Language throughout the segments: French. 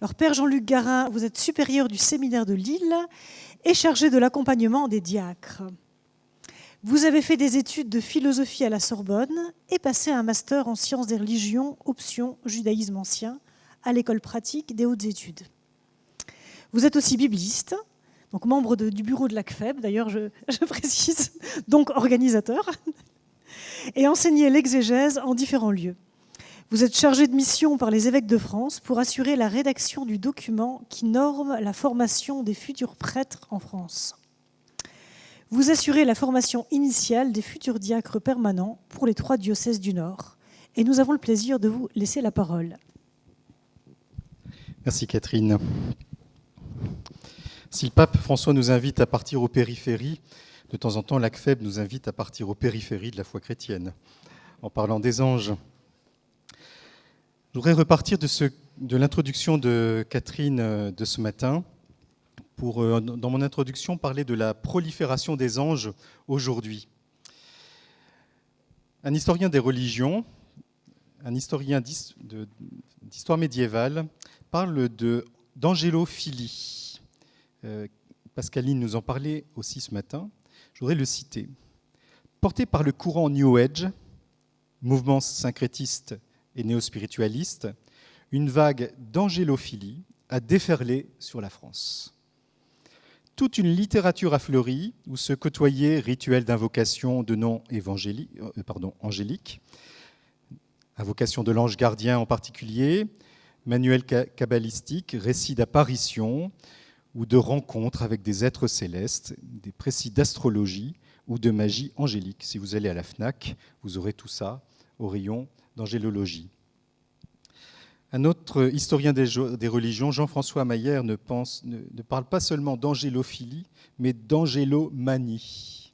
Alors, Père Jean-Luc Garin, vous êtes supérieur du séminaire de Lille et chargé de l'accompagnement des diacres. Vous avez fait des études de philosophie à la Sorbonne et passé un master en sciences des religions, option judaïsme ancien, à l'école pratique des hautes études. Vous êtes aussi bibliste, donc membre du bureau de l'ACFEB, d'ailleurs je précise, donc organisateur, et enseignez l'exégèse en différents lieux. Vous êtes chargé de mission par les évêques de France pour assurer la rédaction du document qui norme la formation des futurs prêtres en France. Vous assurez la formation initiale des futurs diacres permanents pour les 3 diocèses du Nord. Et nous avons le plaisir de vous laisser la parole. Merci Catherine. Si le pape François nous invite à partir aux périphéries, de temps en temps l'ACFEB nous invite à partir aux périphéries de la foi chrétienne, en parlant des anges. Je voudrais repartir de l'introduction de Catherine de ce matin, pour, dans mon introduction, parler de la prolifération des anges aujourd'hui. Un historien des religions, un historien d'histoire médiévale, parle d'angélophilie. Pascaline nous en parlait aussi ce matin. Je voudrais le citer. Porté par le courant New Age, mouvement syncrétiste et néo-spiritualiste, une vague d'angélophilie a déferlé sur la France. Toute une littérature a fleuri où se côtoyaient rituels d'invocation de noms angéliques, invocation de l'ange gardien en particulier, manuels kabbalistiques, récits d'apparitions ou de rencontres avec des êtres célestes, des précis d'astrologie ou de magie angélique. Si vous allez à la FNAC, vous aurez tout ça au rayon d'angélologie. Un autre historien des religions, Jean-François Mayer, ne parle pas seulement d'angélophilie, mais d'angélomanie.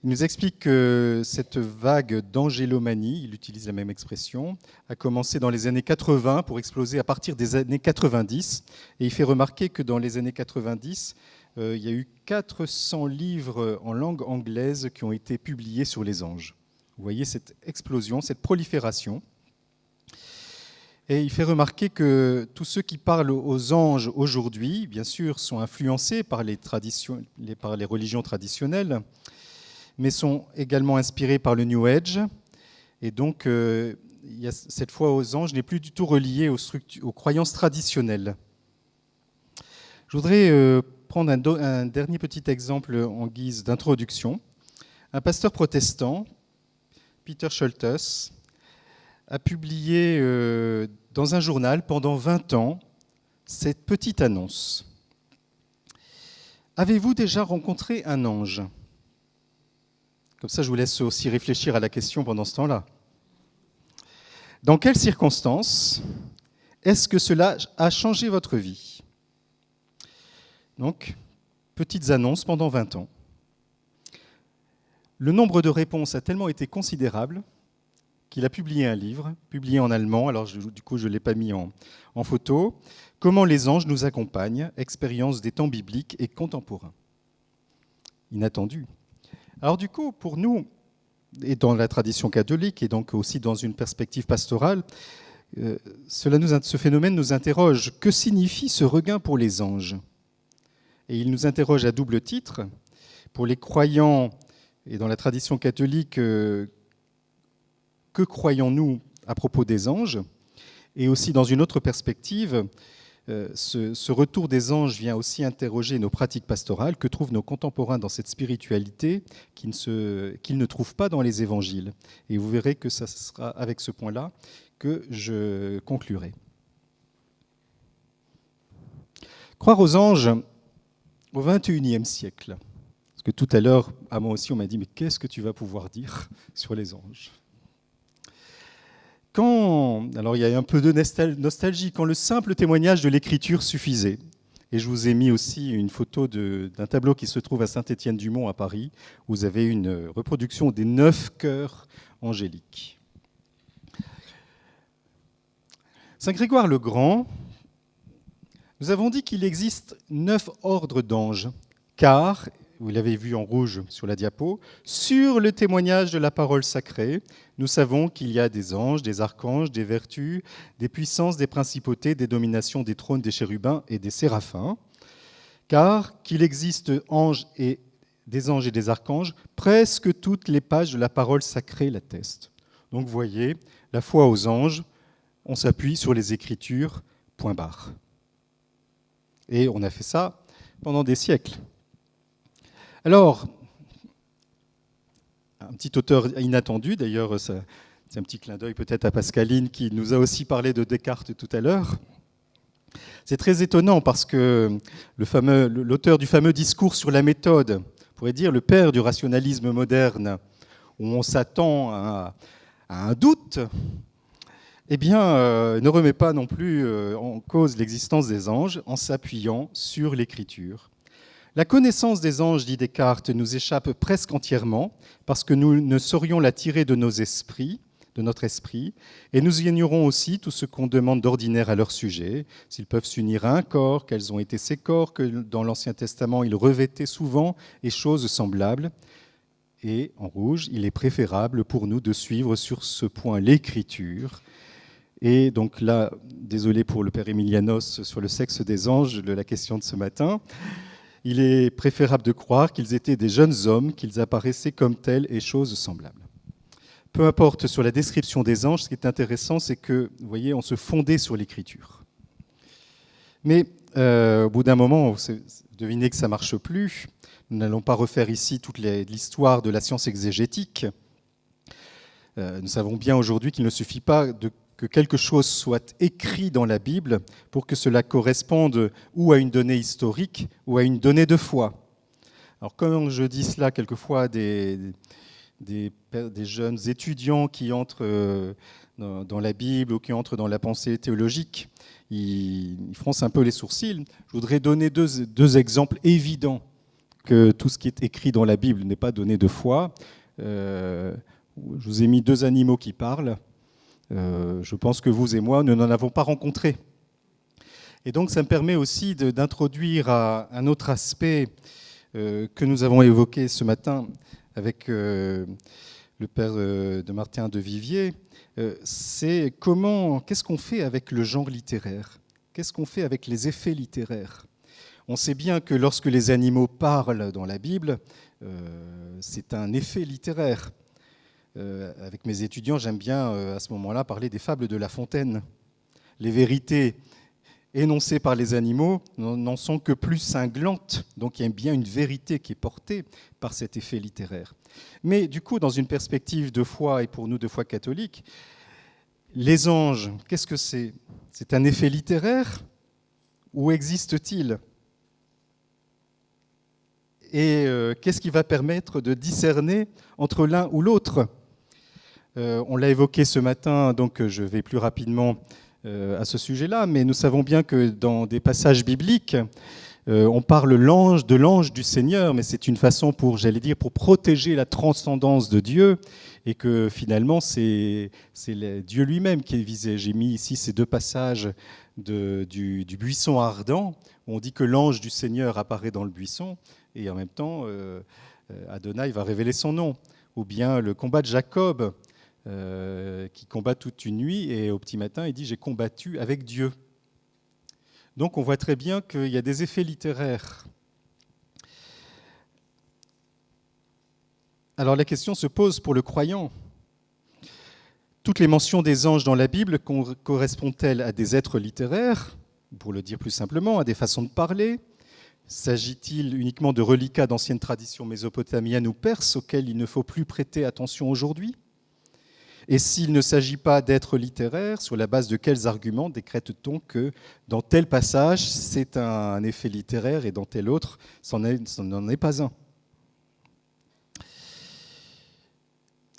Il nous explique que cette vague d'angélomanie, il utilise la même expression, a commencé dans les années 80 pour exploser à partir des années 90. Et il fait remarquer que dans les années 90, il y a eu 400 livres en langue anglaise qui ont été publiés sur les anges. Vous voyez cette explosion, cette prolifération. Et il fait remarquer que tous ceux qui parlent aux anges aujourd'hui, bien sûr, sont influencés par les religions traditionnelles, mais sont également inspirés par le New Age. Et donc, cette foi aux anges n'est plus du tout reliée aux croyances traditionnelles. Je voudrais prendre un dernier petit exemple en guise d'introduction. Un pasteur protestant, Peter Scholtes, a publié dans un journal pendant 20 ans cette petite annonce. Avez-vous déjà rencontré un ange ? Comme ça, je vous laisse aussi réfléchir à la question pendant ce temps-là. Dans quelles circonstances est-ce que cela a changé votre vie ? Donc, petites annonces pendant 20 ans. Le nombre de réponses a tellement été considérable qu'il a publié un livre, publié en allemand, alors du coup je ne l'ai pas mis en photo, « Comment les anges nous accompagnent, expérience des temps bibliques et contemporains ». Inattendu. Alors du coup, pour nous, et dans la tradition catholique, et donc aussi dans une perspective pastorale, ce phénomène nous interroge. Que signifie ce regain pour les anges ? Et il nous interroge à double titre. Pour les croyants, et dans la tradition catholique, que croyons-nous à propos des anges ? Et aussi dans une autre perspective, ce retour des anges vient aussi interroger nos pratiques pastorales. Que trouvent nos contemporains dans cette spiritualité qu'ils ne trouvent pas dans les évangiles ? Et vous verrez que ce sera avec ce point-là que je conclurai. Croire aux anges au XXIe siècle. Parce que tout à l'heure, à moi aussi, on m'a dit « Mais qu'est-ce que tu vas pouvoir dire sur les anges ?» Alors il y a un peu de nostalgie, quand le simple témoignage de l'Écriture suffisait. Et je vous ai mis aussi une photo d'un tableau qui se trouve à Saint-Étienne-du-Mont à Paris, où vous avez une reproduction des 9 chœurs angéliques. Saint Grégoire le Grand, nous avons dit qu'il existe 9 ordres d'anges, car vous l'avez vu en rouge sur la diapo, sur le témoignage de la parole sacrée. Nous savons qu'il y a des anges, des archanges, des vertus, des puissances, des principautés, des dominations, des trônes, des chérubins et des séraphins. Car qu'il existe des anges et des archanges, presque toutes les pages de la parole sacrée l'attestent. Donc vous voyez, la foi aux anges, on s'appuie sur les Écritures, point barre. Et on a fait ça pendant des siècles. Alors, un petit auteur inattendu, d'ailleurs, c'est un petit clin d'œil peut-être à Pascaline qui nous a aussi parlé de Descartes tout à l'heure. C'est très étonnant parce que l'auteur du fameux discours sur la méthode, on pourrait dire le père du rationalisme moderne, où on s'attend à un doute, eh bien, ne remet pas non plus en cause l'existence des anges en s'appuyant sur l'Écriture. La connaissance des anges, dit Descartes, nous échappe presque entièrement parce que nous ne saurions la tirer de notre esprit, et nous ignorons aussi tout ce qu'on demande d'ordinaire à leur sujet, s'ils peuvent s'unir à un corps, quels ont été ces corps, que dans l'Ancien Testament ils revêtaient souvent, et choses semblables. Et en rouge, il est préférable pour nous de suivre sur ce point l'Écriture. Et donc là, désolé pour le père Emilianos sur le sexe des anges, de la question de ce matin, il est préférable de croire qu'ils étaient des jeunes hommes, qu'ils apparaissaient comme tels et choses semblables. Peu importe sur la description des anges, ce qui est intéressant, c'est que, vous voyez, on se fondait sur l'Écriture. Mais au bout d'un moment, vous devinez que ça ne marche plus. Nous n'allons pas refaire ici toute l'histoire de la science exégétique. Nous savons bien aujourd'hui qu'il ne suffit pas que quelque chose soit écrit dans la Bible pour que cela corresponde ou à une donnée historique ou à une donnée de foi. Alors, quand je dis cela quelquefois à des jeunes étudiants qui entrent dans la Bible ou qui entrent dans la pensée théologique, ils froncent un peu les sourcils. Je voudrais donner deux exemples évidents que tout ce qui est écrit dans la Bible n'est pas donné de foi. Je vous ai mis deux animaux qui parlent. Je pense que vous et moi, nous n'en avons pas rencontré. Et donc, ça me permet aussi d'introduire un autre aspect que nous avons évoqué ce matin avec le père de Martin de Vivier. C'est qu'est-ce qu'on fait avec le genre littéraire ? Qu'est-ce qu'on fait avec les effets littéraires ? On sait bien que lorsque les animaux parlent dans la Bible, c'est un effet littéraire. Avec mes étudiants, j'aime bien à ce moment-là parler des fables de La Fontaine. Les vérités énoncées par les animaux n'en sont que plus cinglantes, donc il y a bien une vérité qui est portée par cet effet littéraire. Mais du coup, dans une perspective de foi, et pour nous de foi catholique, les anges, qu'est-ce que c'est ? C'est un effet littéraire ? Où existe-t-il ? Et qu'est-ce qui va permettre de discerner entre l'un ou l'autre ? On l'a évoqué ce matin, donc je vais plus rapidement à ce sujet-là, mais nous savons bien que dans des passages bibliques, on parle de l'ange du Seigneur, mais c'est une façon pour protéger la transcendance de Dieu, et que finalement c'est Dieu lui-même qui est visé. J'ai mis ici ces deux passages du buisson ardent, où on dit que l'ange du Seigneur apparaît dans le buisson, et en même temps, Adonai va révéler son nom. Ou bien le combat de Jacob, qui combat toute une nuit, et au petit matin, il dit « j'ai combattu avec Dieu ». Donc on voit très bien qu'il y a des effets littéraires. Alors la question se pose pour le croyant. Toutes les mentions des anges dans la Bible correspondent-elles à des êtres littéraires, pour le dire plus simplement, à des façons de parler ? S'agit-il uniquement de reliquats d'anciennes traditions mésopotamiennes ou perses auxquelles il ne faut plus prêter attention aujourd'hui ? Et s'il ne s'agit pas d'êtres littéraires, sur la base de quels arguments décrète-t-on que dans tel passage, c'est un effet littéraire et dans tel autre, ça n'en est pas un ?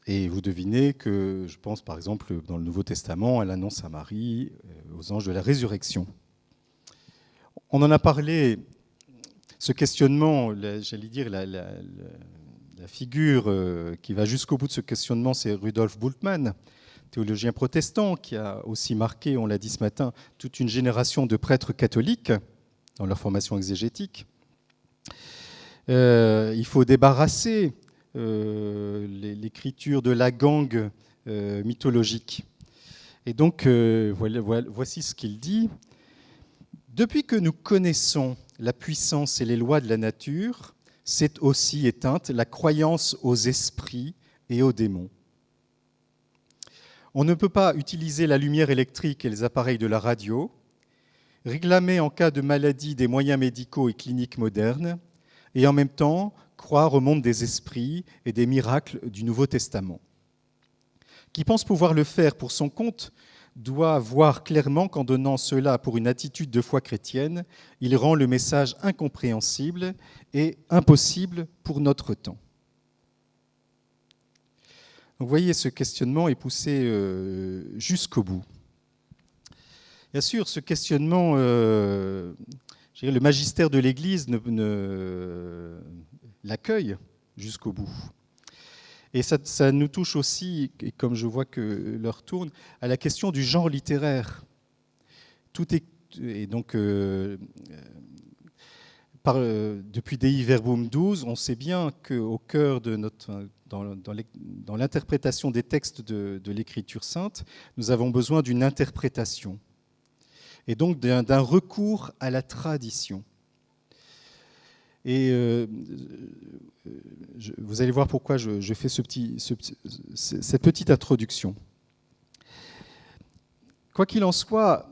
Et vous devinez que, je pense par exemple dans le Nouveau Testament, à l'annonce à Marie, aux anges de la résurrection. On en a parlé, ce questionnement, j'allais dire, la figure qui va jusqu'au bout de ce questionnement, c'est Rudolf Bultmann, théologien protestant, qui a aussi marqué, on l'a dit ce matin, toute une génération de prêtres catholiques dans leur formation exégétique. Il faut débarrasser l'écriture de la gangue mythologique. Et donc, voici ce qu'il dit. Depuis que nous connaissons la puissance et les lois de la nature, s'est aussi éteinte la croyance aux esprits et aux démons. On ne peut pas utiliser la lumière électrique et les appareils de la radio, réclamer en cas de maladie des moyens médicaux et cliniques modernes, et en même temps croire au monde des esprits et des miracles du Nouveau Testament. Qui pense pouvoir le faire pour son compte doit voir clairement qu'en donnant cela pour une attitude de foi chrétienne, il rend le message incompréhensible et impossible pour notre temps. Donc, vous voyez, ce questionnement est poussé jusqu'au bout. Bien sûr, ce questionnement, le magistère de l'Église l'accueille jusqu'au bout. Et ça nous touche aussi, et comme je vois que l'heure tourne, à la question du genre littéraire. Depuis Dei Verbum 12, on sait bien qu'au cœur de dans l'interprétation des textes de l'Écriture sainte, nous avons besoin d'une interprétation, et donc d'un recours à la tradition. Et vous allez voir pourquoi je fais cette petite introduction. Quoi qu'il en soit,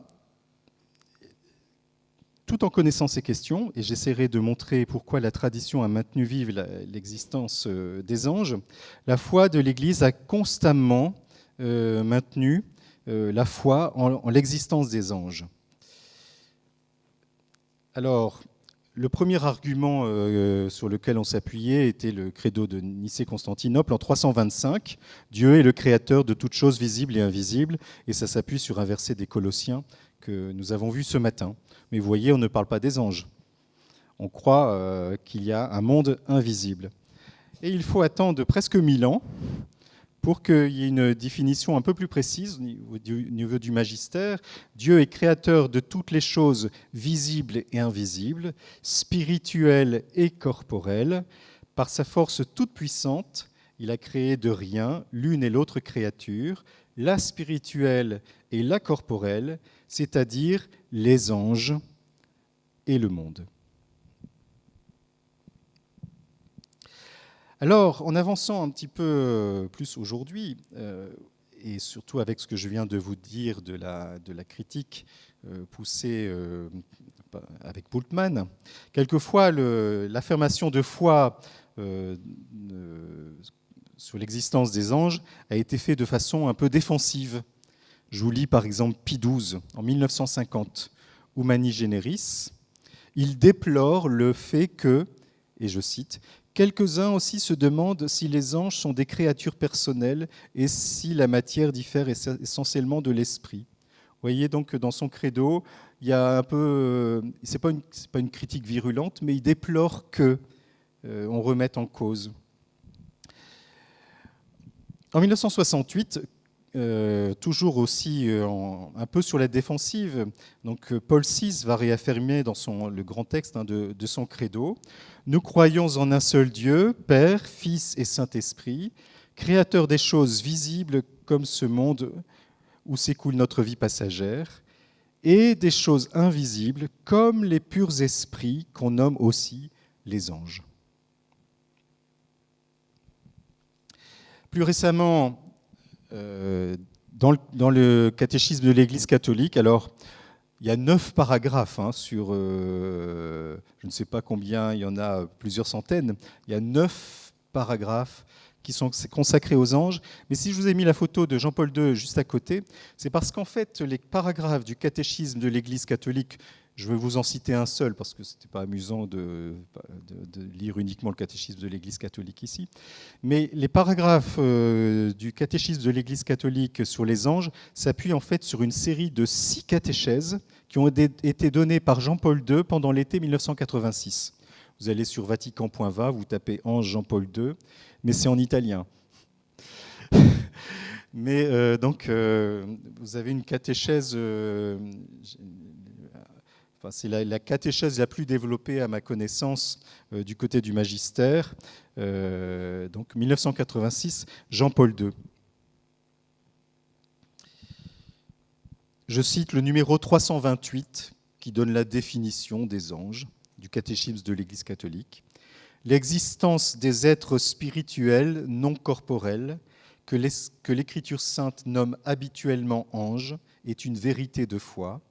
tout en connaissant ces questions, et j'essaierai de montrer pourquoi la tradition a maintenu vive l'existence des anges, la foi de l'Église a constamment maintenu la foi en l'existence des anges. Alors, le premier argument sur lequel on s'appuyait était le credo de Nicée-Constantinople en 325. Dieu est le créateur de toutes choses visibles et invisibles, et ça s'appuie sur un verset des Colossiens que nous avons vu ce matin. Mais vous voyez, on ne parle pas des anges. On croit qu'il y a un monde invisible. Et il faut attendre presque 1000 ans pour qu'il y ait une définition un peu plus précise au niveau du magistère. Dieu est créateur de toutes les choses visibles et invisibles, spirituelles et corporelles. Par sa force toute puissante, il a créé de rien l'une et l'autre créature, la spirituelle et la corporelle, c'est-à-dire les anges et le monde. Alors, en avançant un petit peu plus aujourd'hui, et surtout avec ce que je viens de vous dire de la critique poussée avec Bultmann, quelquefois l'affirmation de foi sur l'existence des anges a été faite de façon un peu défensive. Je vous lis par exemple Pie XII en 1950, Humani Generis. Il déplore le fait que, et je cite, quelques-uns aussi se demandent si les anges sont des créatures personnelles et si la matière diffère essentiellement de l'esprit. Vous voyez donc que dans son credo, il y a un peu, c'est pas une critique virulente, mais il déplore que on remette en cause. En 1968, toujours aussi un peu sur la défensive, donc Paul VI va réaffirmer dans le grand texte de son credo: nous croyons en un seul Dieu, Père, Fils et Saint-Esprit, créateur des choses visibles comme ce monde où s'écoule notre vie passagère, et des choses invisibles comme les purs esprits qu'on nomme aussi les anges. Plus récemment, dans le catéchisme de l'Église catholique, alors il y a 9 paragraphes sur, je ne sais pas combien, il y en a plusieurs centaines, il y a 9 paragraphes qui sont consacrés aux anges. Mais si je vous ai mis la photo de Jean-Paul II juste à côté, c'est parce qu'en fait, les paragraphes du catéchisme de l'Église catholique, je vais vous en citer un seul parce que ce n'était pas amusant de lire uniquement le catéchisme de l'Église catholique ici. Mais les paragraphes du catéchisme de l'Église catholique sur les anges s'appuient en fait sur une série de 6 catéchèses qui ont été données par Jean-Paul II pendant l'été 1986. Vous allez sur vatican.va, vous tapez Ange Jean-Paul II, mais c'est en italien. Mais donc, vous avez une catéchèse... enfin, c'est la catéchèse la plus développée à ma connaissance du côté du magistère. Donc 1986, Jean-Paul II. Je cite le numéro 328 qui donne la définition des anges du catéchisme de l'Église catholique. L'existence des êtres spirituels non corporels que l'Écriture sainte nomme habituellement anges est une vérité de foi.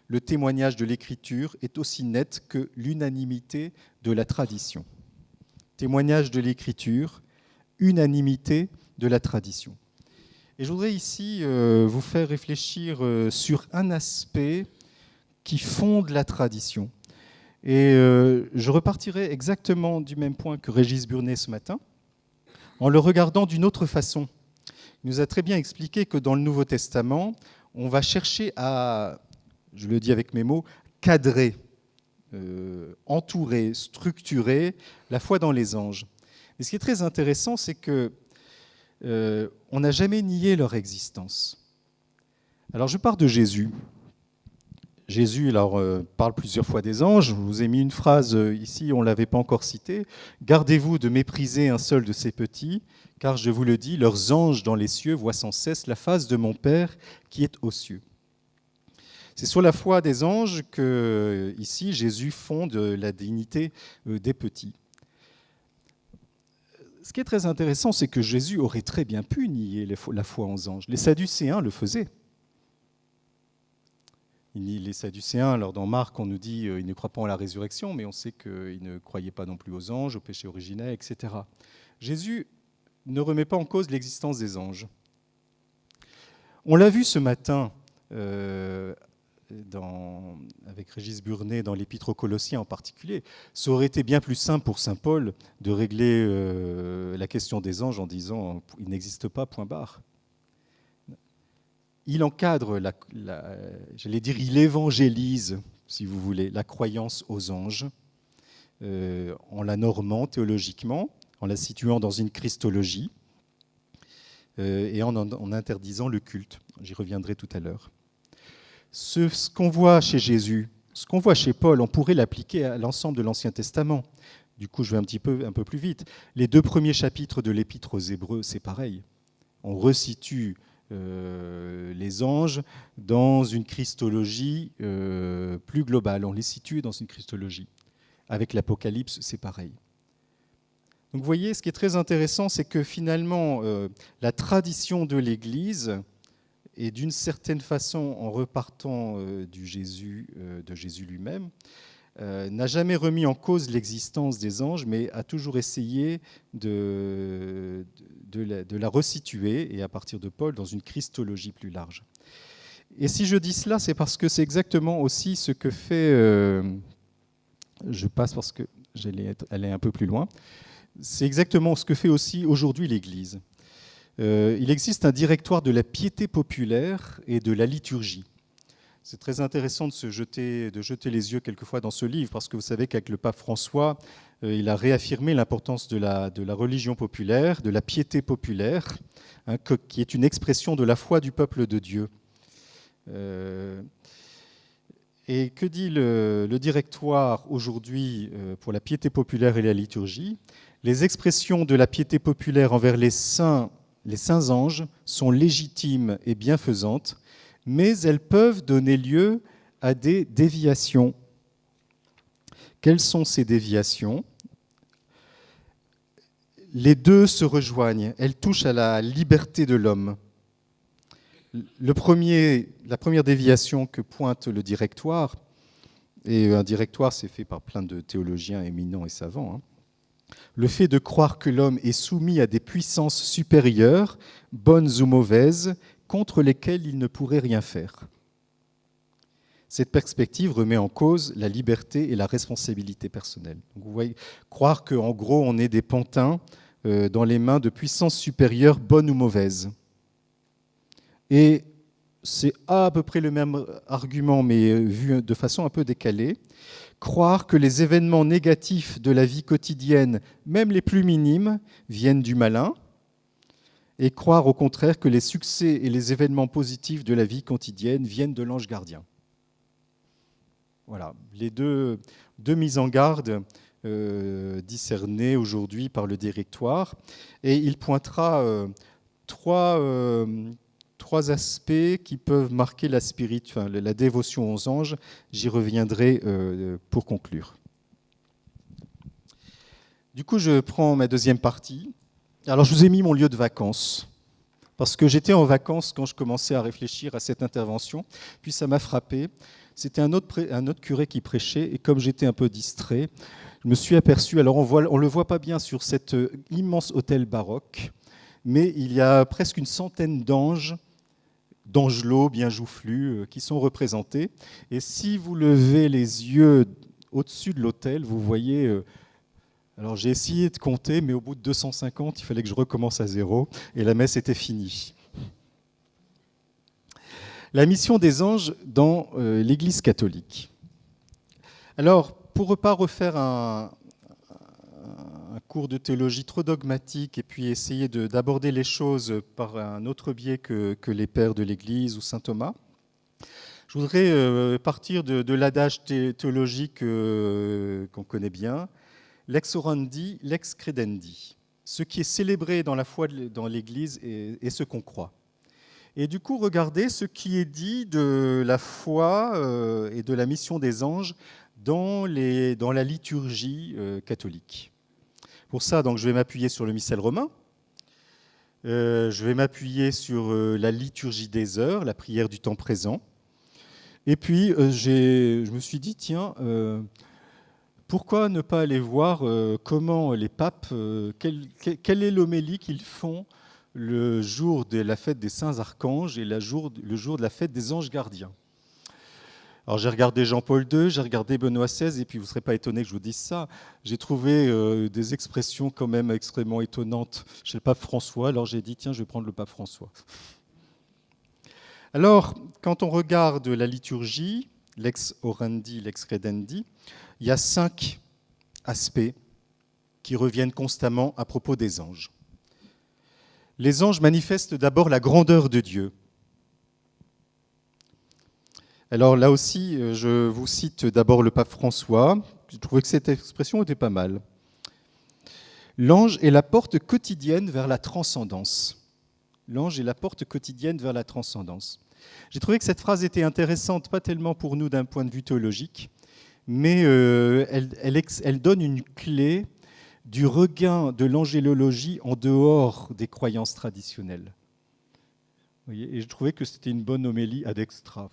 Le témoignage de l'Écriture est aussi net que l'unanimité de la tradition. Témoignage de l'Écriture, unanimité de la tradition. Et je voudrais ici vous faire réfléchir sur un aspect qui fonde la tradition. Et je repartirai exactement du même point que Régis Burnet ce matin, en le regardant d'une autre façon. Il nous a très bien expliqué que dans le Nouveau Testament, on va chercher à, je le dis avec mes mots, cadrer, entourer, structurer la foi dans les anges. Mais ce qui est très intéressant, c'est que on n'a jamais nié leur existence. Alors je pars de Jésus. Jésus parle plusieurs fois des anges. Je vous ai mis une phrase ici, on ne l'avait pas encore citée. « Gardez-vous de mépriser un seul de ces petits, car je vous le dis, leurs anges dans les cieux voient sans cesse la face de mon Père qui est aux cieux. » C'est sur la foi des anges que, ici, Jésus fonde la dignité des petits. Ce qui est très intéressant, c'est que Jésus aurait très bien pu nier la foi aux anges. Les Sadducéens le faisaient. Les Sadducéens, alors dans Marc, on nous dit qu'ils ne croient pas en la résurrection, mais on sait qu'ils ne croyaient pas non plus aux anges, au péché originel, etc. Jésus ne remet pas en cause l'existence des anges. On l'a vu ce matin avec Régis Burnet dans l'Épître aux Colossiens en particulier. Ça aurait été bien plus simple pour saint Paul de régler la question des anges en disant « ils n'existent pas, point barre ». Il encadre, il évangélise, si vous voulez, la croyance aux anges, en la normant théologiquement, en la situant dans une christologie, et en interdisant le culte. J'y reviendrai tout à l'heure. Ce qu'on voit chez Jésus, ce qu'on voit chez Paul, on pourrait l'appliquer à l'ensemble de l'Ancien Testament. Du coup, je vais un peu plus vite. Les 2 premiers chapitres de l'Épître aux Hébreux, c'est pareil. On resitue les anges dans une christologie plus globale. On les situe dans une christologie. Avec l'Apocalypse, c'est pareil. Donc vous voyez, ce qui est très intéressant, c'est que finalement, la tradition de l'Église, et d'une certaine façon, en repartant de Jésus lui-même, n'a jamais remis en cause l'existence des anges, mais a toujours essayé de la resituer, et à partir de Paul, dans une christologie plus large. Et si je dis cela, c'est parce que c'est exactement aussi ce que fait... je passe parce que j'allais aller un peu plus loin. C'est exactement ce que fait aussi aujourd'hui l'Église. Il existe un directoire de la piété populaire et de la liturgie. C'est très intéressant de jeter les yeux quelquefois dans ce livre, parce que vous savez qu'avec le pape François, il a réaffirmé l'importance de la religion populaire, de la piété populaire, qui est une expression de la foi du peuple de Dieu. Et que dit le directoire aujourd'hui pour la piété populaire et la liturgie ? Les expressions de la piété populaire envers les saints anges sont légitimes et bienfaisantes, mais elles peuvent donner lieu à des déviations. Quelles sont ces déviations ? Les deux se rejoignent, elles touchent à la liberté de l'homme. La première déviation que pointe le directoire, et un directoire c'est fait par plein de théologiens éminents et savants, le fait de croire que l'homme est soumis à des puissances supérieures, bonnes ou mauvaises, contre lesquelles il ne pourrait rien faire. Cette perspective remet en cause la liberté et la responsabilité personnelle. Donc vous voyez, croire qu'en gros on est des pantins dans les mains de puissances supérieures, bonnes ou mauvaises. Et c'est à peu près le même argument, mais vu de façon un peu décalée. Croire que les événements négatifs de la vie quotidienne, même les plus minimes, viennent du malin, et croire au contraire que les succès et les événements positifs de la vie quotidienne viennent de l'ange gardien. voilà, les deux mises en garde discernées aujourd'hui par le directoire. Et il pointera trois aspects qui peuvent marquer la dévotion aux anges. J'y reviendrai pour conclure. Du coup, je prends ma deuxième partie. Alors, je vous ai mis mon lieu de vacances, parce que j'étais en vacances quand je commençais à réfléchir à cette intervention, puis ça m'a frappé. C'était un autre curé qui prêchait, et comme j'étais un peu distrait, je me suis aperçu, alors on ne le voit pas bien sur cet immense hôtel baroque, mais il y a presque une centaine d'angelots bien joufflus qui sont représentés. Et si vous levez les yeux au-dessus de l'hôtel, vous voyez... alors j'ai essayé de compter, mais au bout de 250, il fallait que je recommence à zéro, et la messe était finie. La mission des anges dans l'Église catholique. Alors, pour ne pas refaire un cours de théologie trop dogmatique et puis essayer d'aborder les choses par un autre biais que les pères de l'Église ou saint Thomas, je voudrais partir de l'adage théologique qu'on connaît bien, lex orandi, lex credendi. Ce qui est célébré dans la foi dans l'Église et ce qu'on croit. Et du coup, regardez ce qui est dit de la foi et de la mission des anges dans la liturgie catholique. Pour ça, donc, je vais m'appuyer sur le missel romain. Je vais m'appuyer sur la liturgie des heures, la prière du temps présent. Et puis, je me suis dit, tiens... pourquoi ne pas aller voir comment les papes, quelle est l'homélie qu'ils font le jour de la fête des saints archanges et le jour de la fête des anges gardiens? Alors j'ai regardé Jean-Paul II, j'ai regardé Benoît XVI, et puis vous ne serez pas étonné que je vous dise ça. J'ai trouvé des expressions quand même extrêmement étonnantes chez le pape François, alors j'ai dit, tiens, je vais prendre le pape François. Alors, quand on regarde la liturgie, lex orandi, lex credendi, il y a 5 aspects qui reviennent constamment à propos des anges. Les anges manifestent d'abord la grandeur de Dieu. Alors là aussi, je vous cite d'abord le pape François. Je trouvais que cette expression était pas mal. L'ange est la porte quotidienne vers la transcendance. L'ange est la porte quotidienne vers la transcendance. J'ai trouvé que cette phrase était intéressante, pas tellement pour nous d'un point de vue théologique, mais elle donne une clé du regain de l'angélologie en dehors des croyances traditionnelles. Vous voyez, et je trouvais que c'était une bonne homélie ad extra.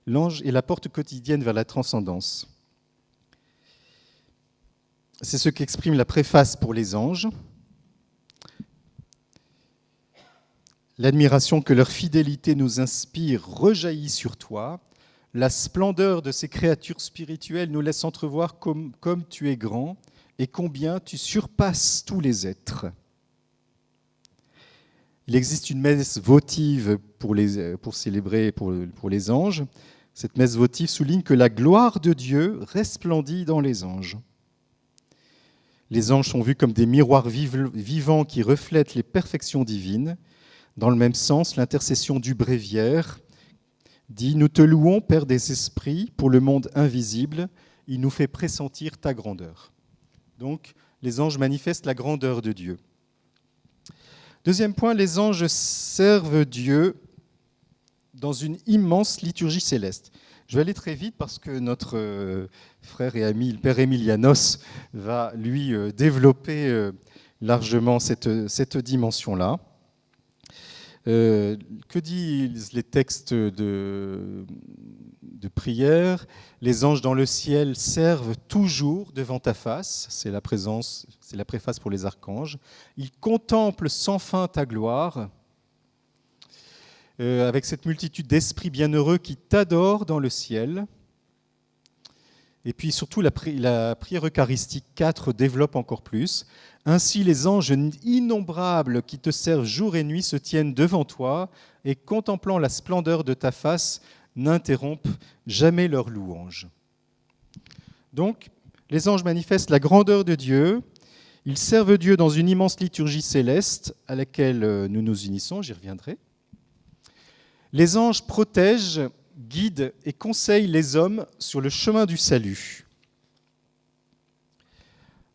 L'ange est la porte quotidienne vers la transcendance. C'est ce qu'exprime la préface pour les anges. L'admiration que leur fidélité nous inspire rejaillit sur toi. La splendeur de ces créatures spirituelles nous laisse entrevoir comme tu es grand et combien tu surpasses tous les êtres. Il existe une messe votive pour célébrer pour les anges. Cette messe votive souligne que la gloire de Dieu resplendit dans les anges. Les anges sont vus comme des miroirs vivants qui reflètent les perfections divines. Dans le même sens, l'intercession du bréviaire dit « Nous te louons, Père des esprits, pour le monde invisible, il nous fait pressentir ta grandeur. » Donc, les anges manifestent la grandeur de Dieu. Deuxième point, les anges servent Dieu dans une immense liturgie céleste. Je vais aller très vite parce que notre frère et ami, le Père Emilianos, va lui développer largement cette dimension-là. Que disent les textes de prière? Les anges dans le ciel servent toujours devant ta face. C'est la préface pour les archanges. Ils contemplent sans fin ta gloire. Avec cette multitude d'esprits bienheureux qui t'adorent dans le ciel. Et puis surtout, la prière eucharistique 4 développe encore plus. Ainsi, les anges innombrables qui te servent jour et nuit se tiennent devant toi et, contemplant la splendeur de ta face, n'interrompent jamais leur louange. Donc, les anges manifestent la grandeur de Dieu. Ils servent Dieu dans une immense liturgie céleste à laquelle nous nous unissons, j'y reviendrai. Les anges protègent guide et conseille les hommes sur le chemin du salut.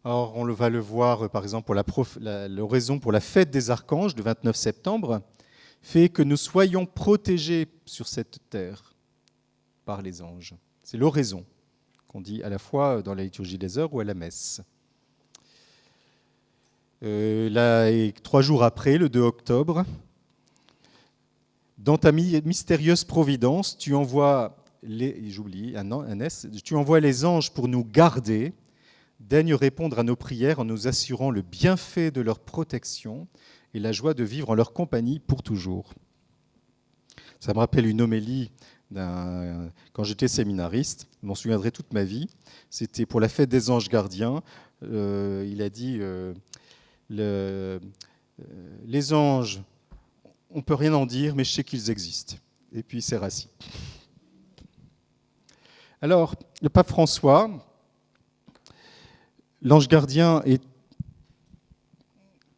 Alors, on va le voir, par exemple, pour l'oraison pour la fête des archanges, le 29 septembre, fait que nous soyons protégés sur cette terre par les anges. C'est l'oraison qu'on dit à la fois dans la liturgie des heures ou à la messe. Et 3 jours après, le 2 octobre, dans ta mystérieuse providence, tu envoies tu envoies les anges pour nous garder. Daigne répondre à nos prières en nous assurant le bienfait de leur protection et la joie de vivre en leur compagnie pour toujours. Ça me rappelle une homélie quand j'étais séminariste, je m'en souviendrai toute ma vie. C'était pour la fête des anges gardiens. Il a dit les anges, on ne peut rien en dire, mais je sais qu'ils existent. Et puis il s'est rassis. Alors, le pape François, l'ange gardien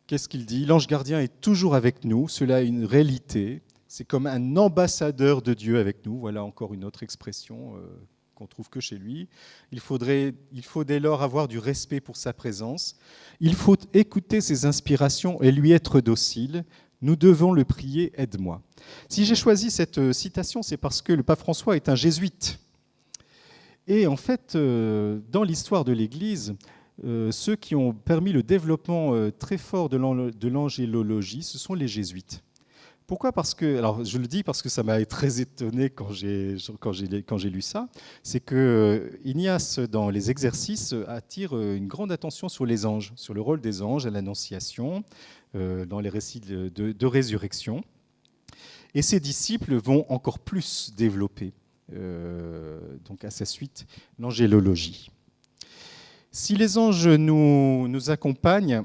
qu'est-ce qu'il dit ? L'ange gardien est toujours avec nous, cela est une réalité. C'est comme un ambassadeur de Dieu avec nous. Voilà encore une autre expression qu'on trouve que chez lui. Il faut dès lors avoir du respect pour sa présence. Il faut écouter ses inspirations et lui être docile. Nous devons le prier, aide-moi. Si j'ai choisi cette citation, c'est parce que le pape François est un jésuite. Et en fait, dans l'histoire de l'Église, ceux qui ont permis le développement très fort de l'angélologie, ce sont les jésuites. Pourquoi ? Alors je le dis parce que ça m'a très étonné quand j'ai lu ça, c'est que Ignace, dans les exercices, attire une grande attention sur les anges, sur le rôle des anges à l'Annonciation, dans les récits de résurrection. Et ses disciples vont encore plus développer, donc à sa suite, l'angélologie. Si les anges nous accompagnent,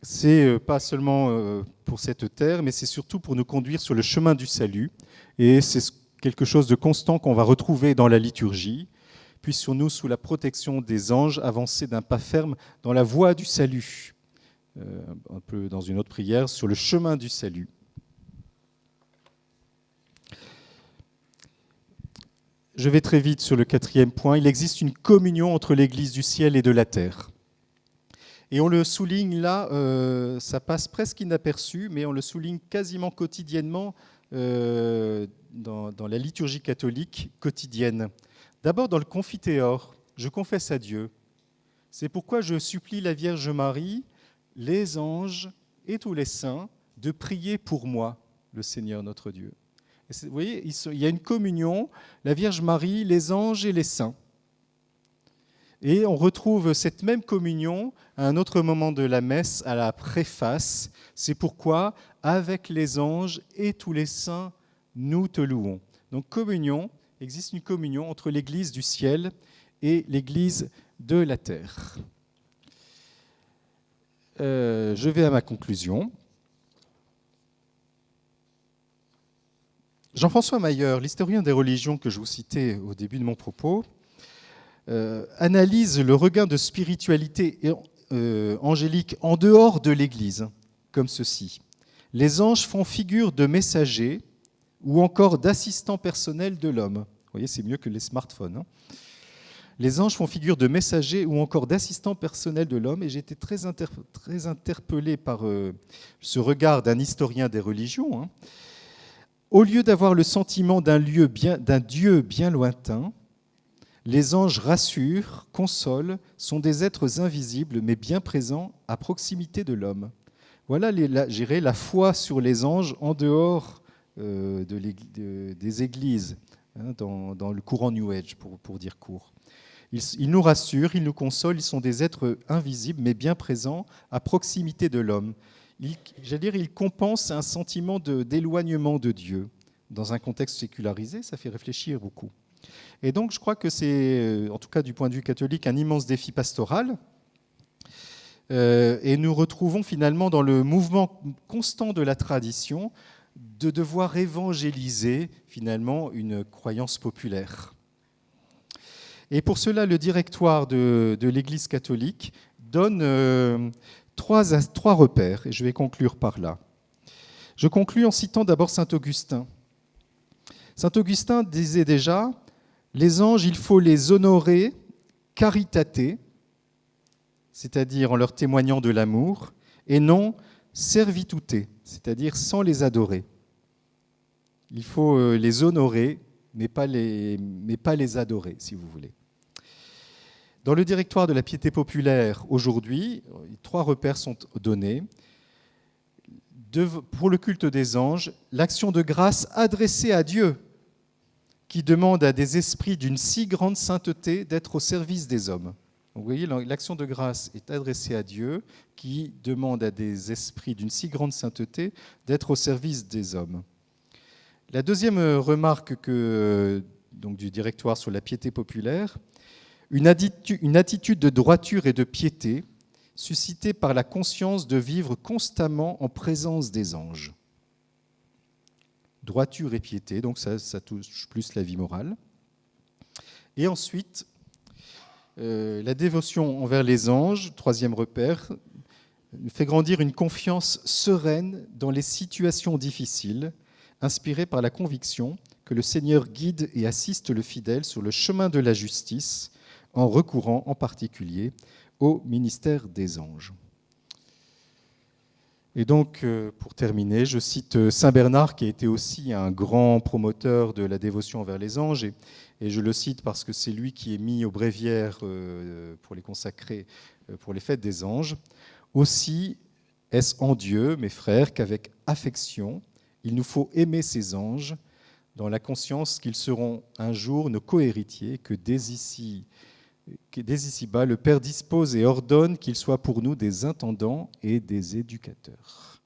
c'est pas seulement pour cette terre, mais c'est surtout pour nous conduire sur le chemin du salut. Et c'est quelque chose de constant qu'on va retrouver dans la liturgie. Puissions-nous, sous la protection des anges, avancer d'un pas ferme dans la voie du salut. Un peu dans une autre prière, sur le chemin du salut. Je vais très vite sur le 4e point. Il existe une communion entre l'Église du ciel et de la terre. Et on le souligne là, ça passe presque inaperçu, mais on le souligne quasiment quotidiennement dans la liturgie catholique quotidienne. D'abord dans le Confiteor, je confesse à Dieu. C'est pourquoi je supplie la Vierge Marie, les anges et tous les saints de prier pour moi, le Seigneur notre Dieu. Et vous voyez, il y a une communion, la Vierge Marie, les anges et les saints. Et on retrouve cette même communion à un autre moment de la messe, à la préface. C'est pourquoi, avec les anges et tous les saints, nous te louons. Donc communion, existe une communion entre l'Église du ciel et l'Église de la terre. Je vais à ma conclusion. Jean-François Mayer, l'historien des religions que je vous citais au début de mon propos, analyse le regain de spiritualité angélique en dehors de l'Église, comme ceci. Les anges font figure de messagers ou encore d'assistants personnels de l'homme. Vous voyez, c'est mieux que les smartphones. Hein. Les anges font figure de messagers ou encore d'assistants personnels de l'homme, et j'ai été très interpellé par ce regard d'un historien des religions. Hein. Au lieu d'avoir le sentiment d'un Dieu bien lointain, les anges rassurent, consolent, sont des êtres invisibles mais bien présents à proximité de l'homme. Voilà, la foi sur les anges en dehors des églises, hein, dans le courant New Age, pour dire court. Ils nous rassurent, ils nous consolent, ils sont des êtres invisibles mais bien présents à proximité de l'homme. Ils compensent un sentiment d'éloignement de Dieu. Dans un contexte sécularisé, ça fait réfléchir beaucoup. Et donc, je crois que c'est, en tout cas du point de vue catholique, un immense défi pastoral. Et nous retrouvons finalement dans le mouvement constant de la tradition de devoir évangéliser finalement une croyance populaire. Et pour cela, le directoire de l'Église catholique donne trois repères, et je vais conclure par là. Je conclus en citant d'abord saint Augustin. Saint Augustin disait déjà, les anges, il faut les honorer caritate, c'est-à-dire en leur témoignant de l'amour, et non servitute, c'est-à-dire sans les adorer. Il faut les honorer, mais pas les adorer, si vous voulez. Dans le directoire de la piété populaire, aujourd'hui, 3 repères sont donnés. Pour le culte des anges, l'action de grâce adressée à Dieu, qui demande à des esprits d'une si grande sainteté d'être au service des hommes. Donc, vous voyez, l'action de grâce est adressée à Dieu, qui demande à des esprits d'une si grande sainteté d'être au service des hommes. La deuxième remarque du directoire sur la piété populaire, une attitude de droiture et de piété suscitée par la conscience de vivre constamment en présence des anges. Droiture et piété, donc ça touche plus la vie morale. Et ensuite, la dévotion envers les anges, 3e repère, fait grandir une confiance sereine dans les situations difficiles, inspirée par la conviction que le Seigneur guide et assiste le fidèle sur le chemin de la justice, en recourant en particulier au ministère des anges. Et donc, pour terminer, je cite Saint Bernard, qui a été aussi un grand promoteur de la dévotion envers les anges, et je le cite parce que c'est lui qui est mis au bréviaire pour les consacrer pour les fêtes des anges. Aussi est-ce en Dieu, mes frères, qu'avec affection, il nous faut aimer ces anges, dans la conscience qu'ils seront un jour nos cohéritiers, que dès ici-bas, le Père dispose et ordonne qu'ils soient pour nous des intendants et des éducateurs.